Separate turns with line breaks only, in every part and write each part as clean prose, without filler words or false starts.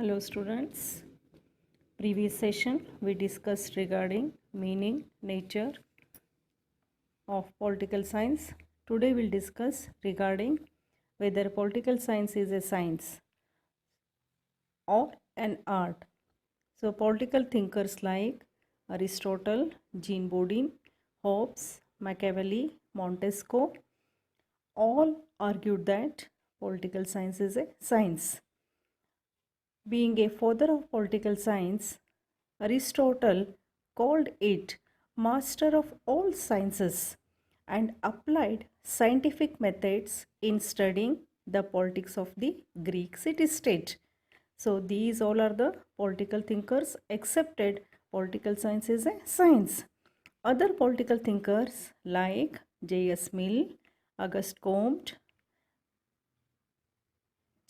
Hello students. Previous session we discussed regarding meaning, nature of political science. Today we'll discuss regarding whether political science is a science or an art. So political thinkers like Aristotle, Jean Bodin, Hobbes, Machiavelli, Montesquieu all argued that political science is a science. Being a father of political science, Aristotle called it master of all sciences and applied scientific methods in studying the politics of the Greek city-state. So these all are the political thinkers accepted political science is a science. Other political thinkers like J.S. Mill, Auguste Comte,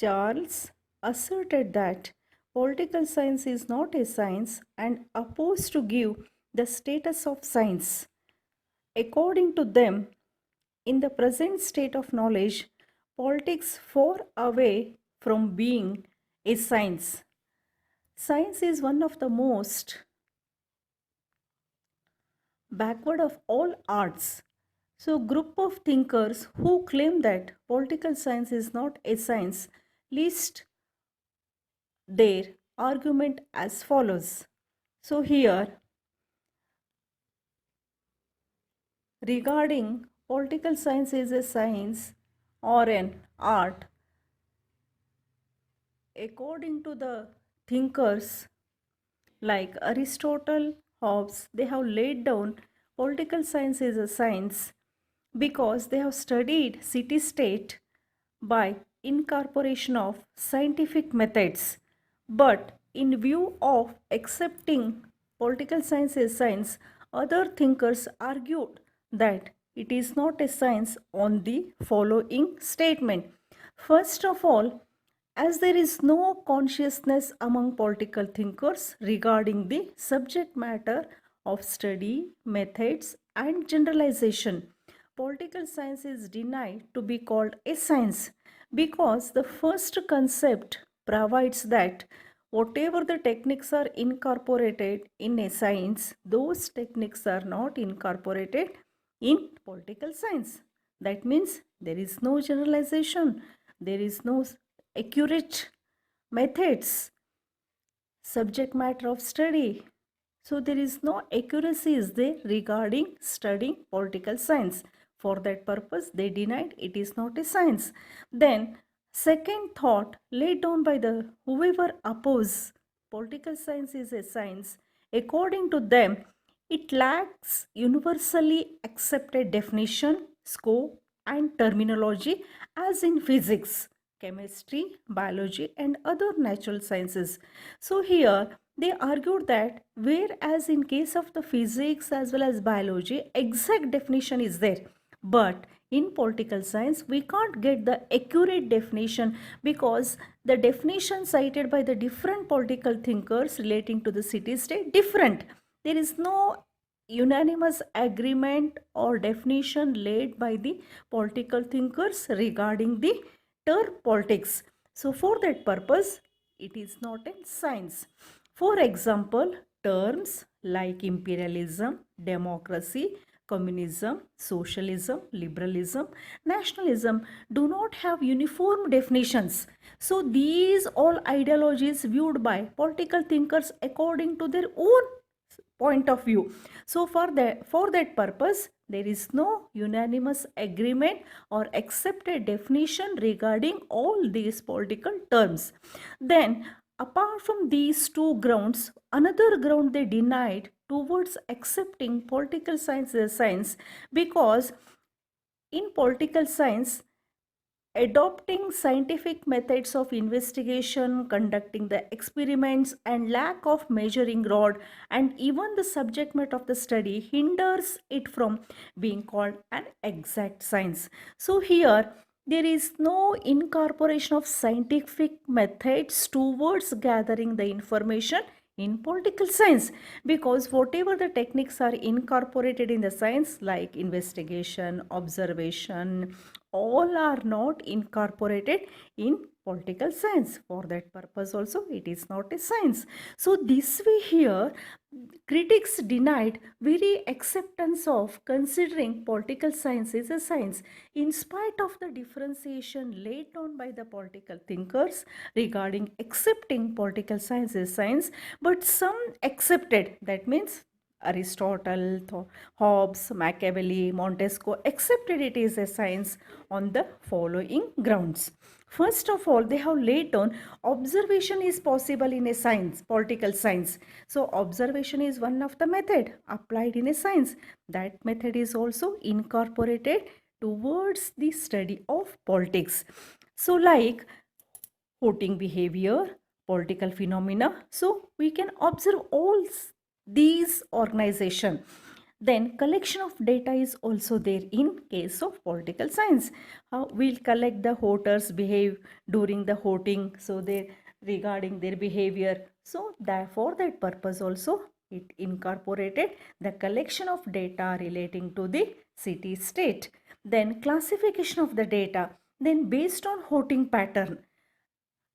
Charles asserted that political science is not a science and opposed to give the status of science. According to them, in the present state of knowledge, politics far away from being a science. Science is one of the most backward of all arts. So, group of thinkers who claim that political science is not a science list their argument as follows. So here, regarding political science is a science or an art, according to the thinkers like Aristotle, Hobbes, they have laid down political science is a science because they have studied city-state by incorporation of scientific methods. But in view of accepting political science as science, other thinkers argued that it is not a science on the following statement. First of all, as there is no consciousness among political thinkers regarding the subject matter of study, methods, and generalization, political science is denied to be called a science because the first concept provides that whatever the techniques are incorporated in a science, those techniques are not incorporated in political science. That means there is no generalization, there is no accurate methods, subject matter of study. So there is no accuracy is there regarding studying political science. For that purpose, they denied it is not a science. Then, second thought laid down by the whoever oppose political science is a science. According to them, it lacks universally accepted definition, scope, and terminology as in physics, chemistry, biology, and other natural sciences. So here they argued that whereas in case of the physics as well as biology, exact definition is there, but in political science we can't get the accurate definition because the definition cited by the different political thinkers relating to the city state different. There is no unanimous agreement or definition laid by the political thinkers regarding the term politics. So for that purpose, it is not a science. For example, terms like imperialism, democracy, communism, socialism, liberalism, nationalism do not have uniform definitions. So these all ideologies viewed by political thinkers according to their own point of view. So for that purpose, there is no unanimous agreement or accepted definition regarding all these political terms. Then apart from these two grounds, another ground they denied towards accepting political science as science because in political science, adopting scientific methods of investigation, conducting the experiments, and lack of measuring rod, and even the subject matter of the study hinders it from being called an exact science. So, here there is no incorporation of scientific methods towards gathering the information in political science because whatever the techniques are incorporated in the science like investigation, observation, all are not incorporated in political science. For that purpose also it is not a science. So this way here critics denied very acceptance of considering political science as a science in spite of the differentiation laid down by the political thinkers regarding accepting political science as science, but some accepted, that means Aristotle, Hobbes, Machiavelli, Montesquieu accepted it as a science on the following grounds. First of all, they have laid down observation is possible in a science, political science. So observation is one of the method applied in a science. That method is also incorporated towards the study of politics. So like voting behavior, political phenomena. So we can observe all these organization. Then collection of data is also there in case of political science. How we'll collect the voters behave during the voting, so they regarding their behavior. So that for that purpose also it incorporated the collection of data relating to the city state. Then classification of the data. Then based on voting pattern,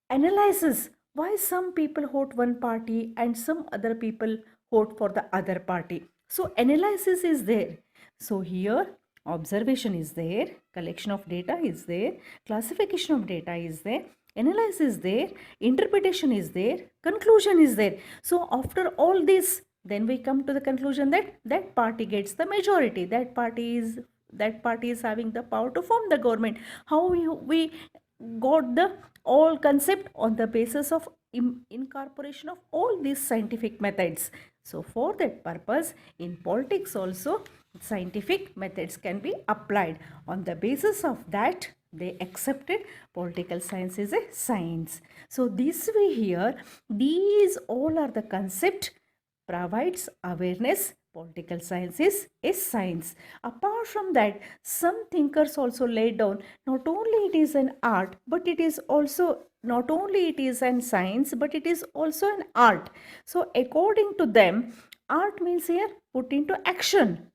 analyzes why some people vote one party and some other people vote for the other party. So analysis is there. So here observation is there, collection of data is there, classification of data is there, analysis is there, interpretation is there, conclusion is there. So after all this, then we come to the conclusion that that party gets the majority, that party is having the power to form the government. How we got the all concept on the basis of incorporation of all these scientific methods. So for that purpose in politics also scientific methods can be applied. On the basis of that they accepted political science is a science. So this way here these all are the concept provides awareness. Political science is a science. Apart from that, some thinkers also laid down not only it is an art, but it is also not only it is an science, but it is also an art. So according to them, art means here put into action.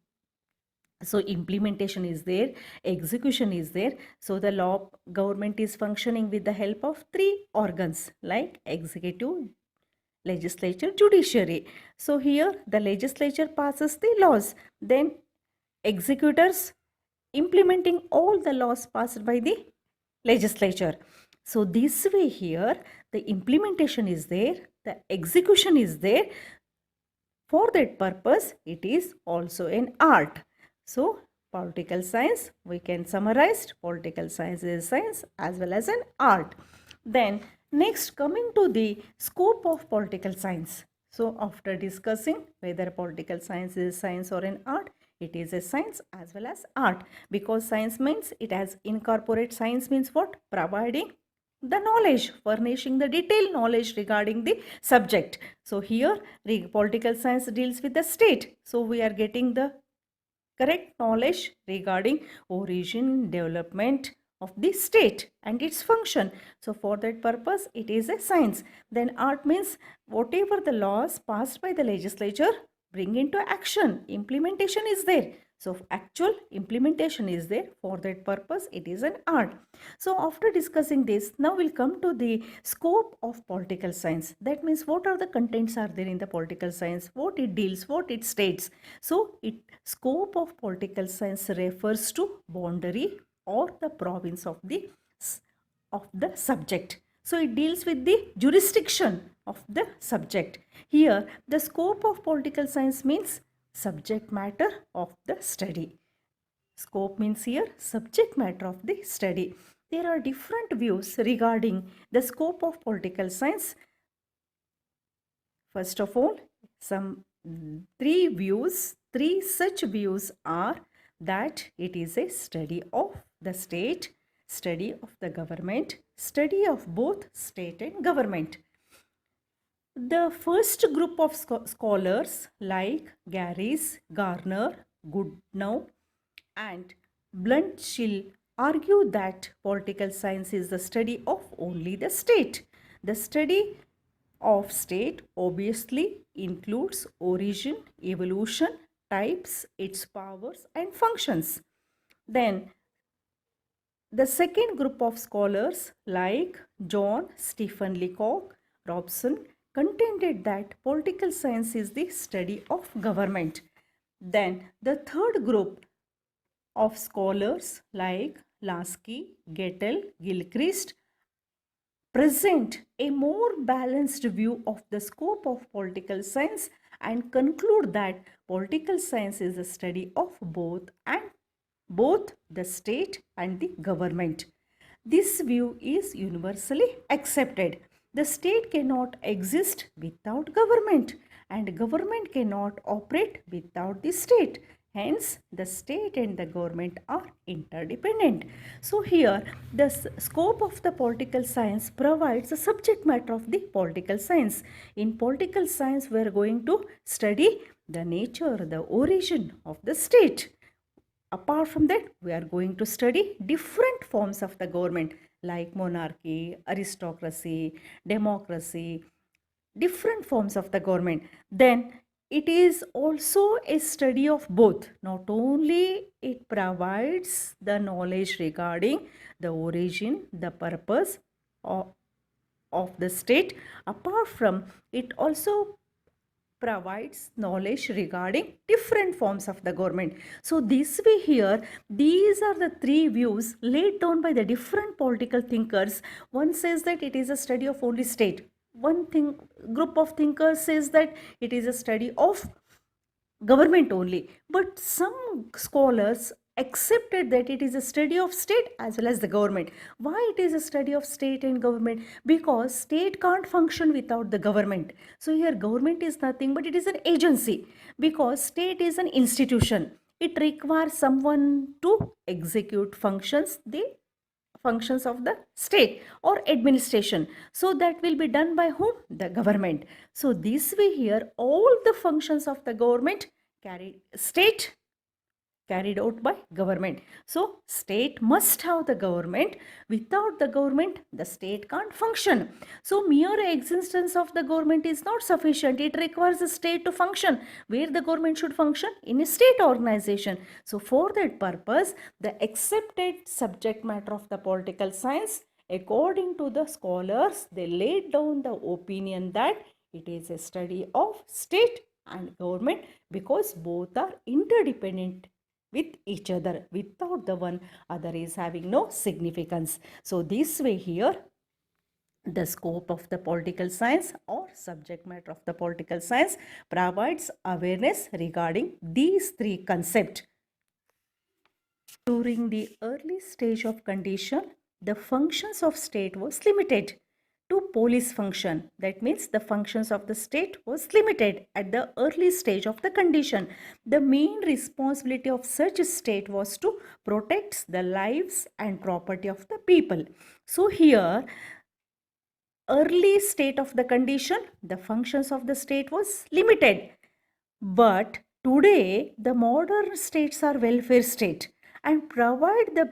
So implementation is there, execution is there. So the law government is functioning with the help of three organs like executive, legislature, judiciary. So here the legislature passes the laws, then executors implementing all the laws passed by the legislature. So this way here the implementation is there, the execution is there. For that purpose it is also an art. So political science, we can summarize political science is science as well as an art. Then next coming to the scope of political science. So after discussing whether political science is science or an art, it is a science as well as art, because science means it has incorporate. Science means what? Providing the knowledge, furnishing the detailed knowledge regarding the subject. So here political science deals with the state. So we are getting the correct knowledge regarding origin, development of the state and its function. So for that purpose it is a science. Then art means whatever the laws passed by the legislature bring into action, implementation is there. So actual implementation is there. For that purpose it is an art. So after discussing this, now we'll come to the scope of political science. That means what are the contents are there in the political science, what it deals, what it states. So scope of political science refers to boundary or the province of the subject. So it deals with the jurisdiction of the subject. Here the scope of political science means subject matter of the study. Scope means here subject matter of the study. There are different views regarding the scope of political science. First of all, some three such views are that it is a study of the state, study of the government, study of both state and government. The first group of scholars like Garris, Garner, Goodnow and Bluntschil argue that political science is the study of only the state. The study of state obviously includes origin, evolution, types, its powers and functions. Then The second group of scholars like John Stephen Leacock Robson contended that political science is the study of government. Then the third group of scholars like Lasky, Gettel, Gilchrist present a more balanced view of the scope of political science and conclude that political science is a study of both the state and the government. This view is universally accepted. The state cannot exist without government, and government cannot operate without the state. Hence, the state and the government are interdependent. So, here the scope of the political science provides the subject matter of the political science. In political science, we are going to study the nature, the origin of the state. Apart from that, we are going to study different forms of the government like monarchy, aristocracy, democracy, different forms of the government. Then it is also a study of both. Not only it provides the knowledge regarding the origin, the purpose of the state, apart from it also provides knowledge regarding different forms of the government. So this way here, these are the three views laid down by the different political thinkers. One says that it is a study of only state. One group of thinkers says that it is a study of government only. But some scholars accepted that it is a study of state as well as the government. Why it is a study of state and government? Because state can't function without the government. So here government is nothing but it is an agency, because state is an institution. It requires someone to execute the functions of the state or administration. So that will be done by whom? The government. So this way here, all the functions of the government carried out by government. So state must have the government. Without the government, the state can't function. So mere existence of the government is not sufficient. It requires the state to function. Where the government should function? In a state organization. So for that purpose, the accepted subject matter of the political science, according to the scholars, they laid down the opinion that it is a study of state and government, because both are interdependent with each other. Without the one, other is having no significance. So this way here, the scope of the political science or subject matter of the political science provides awareness regarding these three concepts. During the early stage of condition, the functions of state was limited to police function. That means the functions of the state was limited at the early stage of the condition. The main responsibility of such a state was to protect the lives and property of the people. So here, early state of the condition, the functions of the state was limited. But today, the modern states are welfare state and provide the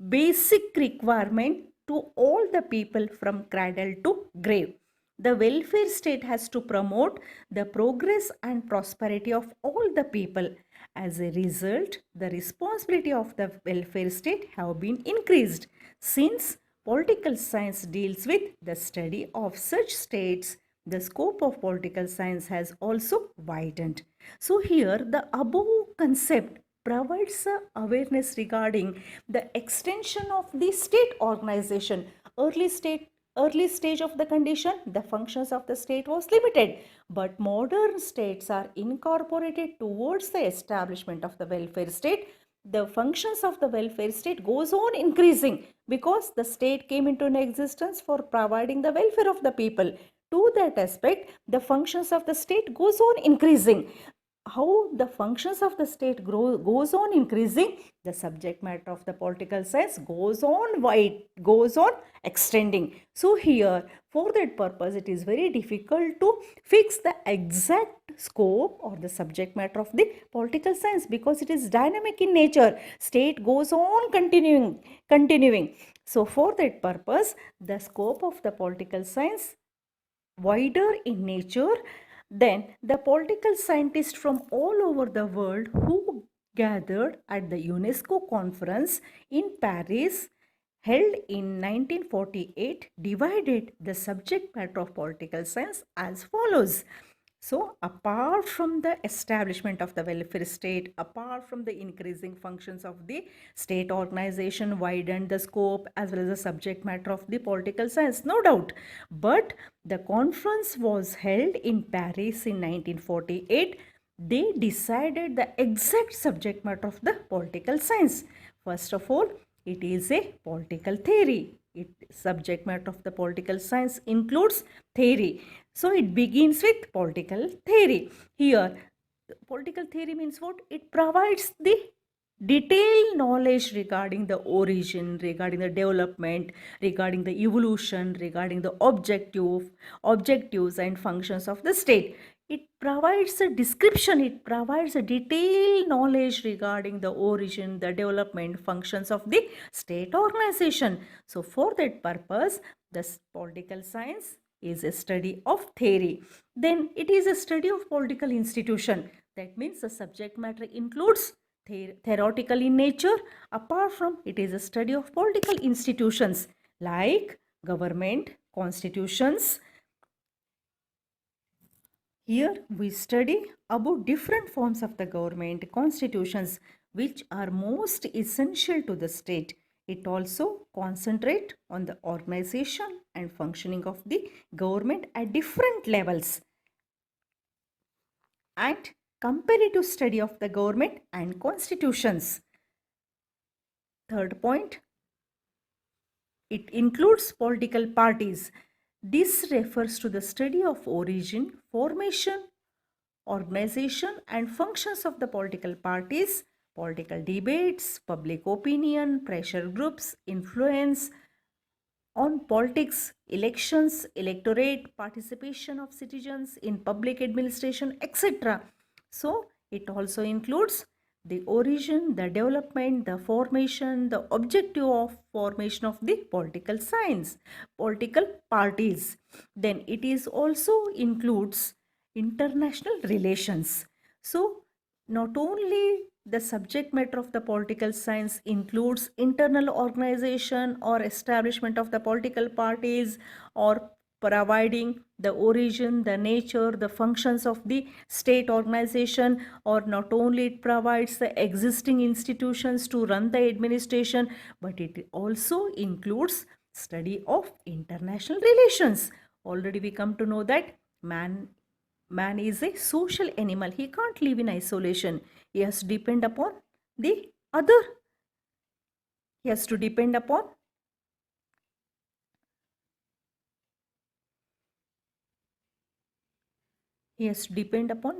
basic requirement to all the people from cradle to grave. The welfare state has to promote the progress and prosperity of all the people. As a result, the responsibility of the welfare state have been increased. Since political science deals with the study of such states, the scope of political science has also widened. So here the above concept provides awareness regarding the extension of the state organization. Early stage of the condition, the functions of the state was limited, but modern states are incorporated towards the establishment of the welfare state. The functions of the welfare state goes on increasing because the state came into an existence for providing the welfare of the people. To that aspect, the functions of the state goes on increasing. How the functions of the state goes on increasing, the subject matter of the political science goes on extending. So here, for that purpose, it is very difficult to fix the exact scope or the subject matter of the political science, because it is dynamic in nature. State goes on continuing. So for that purpose, the scope of the political science wider in nature. Then the political scientists from all over the world who gathered at the UNESCO conference in Paris held in 1948 divided the subject matter of political science as follows. So, apart from the establishment of the welfare state, apart from the increasing functions of the state organization, widened the scope as well as the subject matter of the political science, no doubt. But the conference was held in Paris in 1948. They decided the exact subject matter of the political science. First of all, it is a political theory. Subject matter of the political science includes theory. So it begins with political theory. Here, political theory means what? It provides the detailed knowledge regarding the origin, regarding the development, regarding the evolution, regarding the objectives and functions of the state. It provides a description, it provides a detailed knowledge regarding the origin, the development, functions of the state organization. So for that purpose, this political science is a study of theory. Then it is a study of political institution. That means the subject matter includes theoretical in nature. Apart from, it is a study of political institutions like government, constitutions. Here we study about different forms of the government, constitutions, which are most essential to the state. It also concentrates on the organization and functioning of the government at different levels and comparative study of the government and constitutions. Third point, it includes political parties. This refers to the study of origin, formation, organization and functions of the political parties, political debates, public opinion, pressure groups, influence on politics, elections, electorate, participation of citizens in public administration, etc. So, it also includes the origin, the development, the formation, the objective of formation of the political science, political parties. Then it is also includes international relations. So, not only the subject matter of the political science includes internal organization or establishment of the political parties or providing the origin, the nature, the functions of the state organization, or not only it provides the existing institutions to run the administration, but it also includes study of international relations. Already we come to know that man is a social animal. He can't live in isolation. He has to depend upon the other. He has to depend upon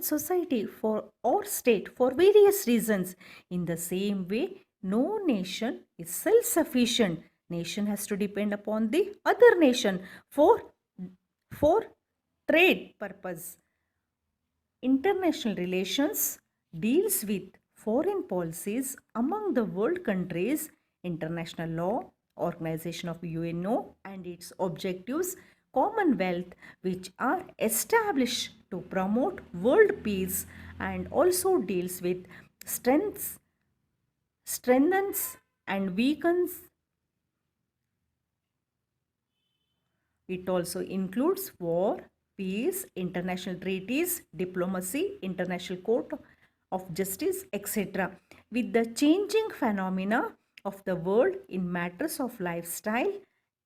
society for or state for various reasons. In the same way, no nation is self-sufficient. Nation has to depend upon the other nation for trade purpose. International relations deals with foreign policies among the world countries, international law, organization of UNO and its objectives, Commonwealth, which are established to promote world peace and also deals with strengthens and weakens. It also includes war, peace, international treaties, diplomacy, international court of justice, etc. With the changing phenomena of the world in matters of lifestyle,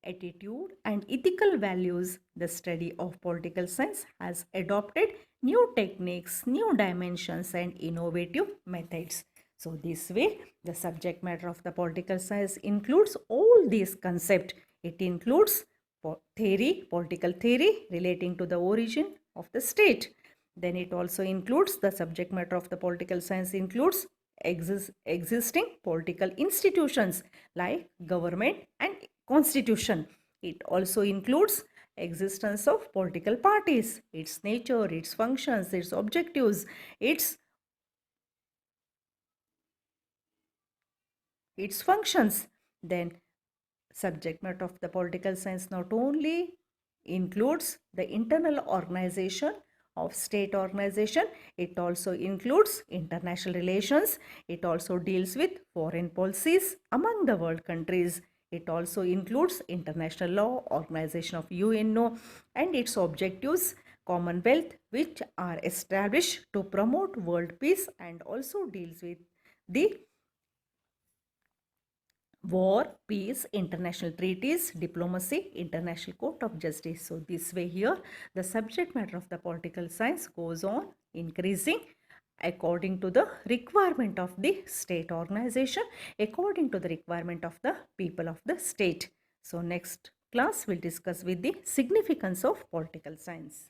attitude and ethical values, the study of political science has adopted new techniques, new dimensions and innovative methods. So this way, the subject matter of the political science includes all these concepts. It includes political theory relating to the origin of the state. Then it also includes the subject matter of the political science includes existing political institutions like government and constitution. It also includes existence of political parties, its nature, its functions, its objectives, its functions. Then subject matter of the political science not only includes the internal organization of state organization, it also includes international relations. It also deals with foreign policies among the world countries, It also includes international law, organization of UNO, and its objectives, Commonwealth, which are established to promote world peace and also deals with the war, peace, international treaties, diplomacy, international court of justice. So this way here, the subject matter of the political science goes on increasing according to the requirement of the state organization, according to the requirement of the people of the state. So next class we'll discuss with the significance of political science.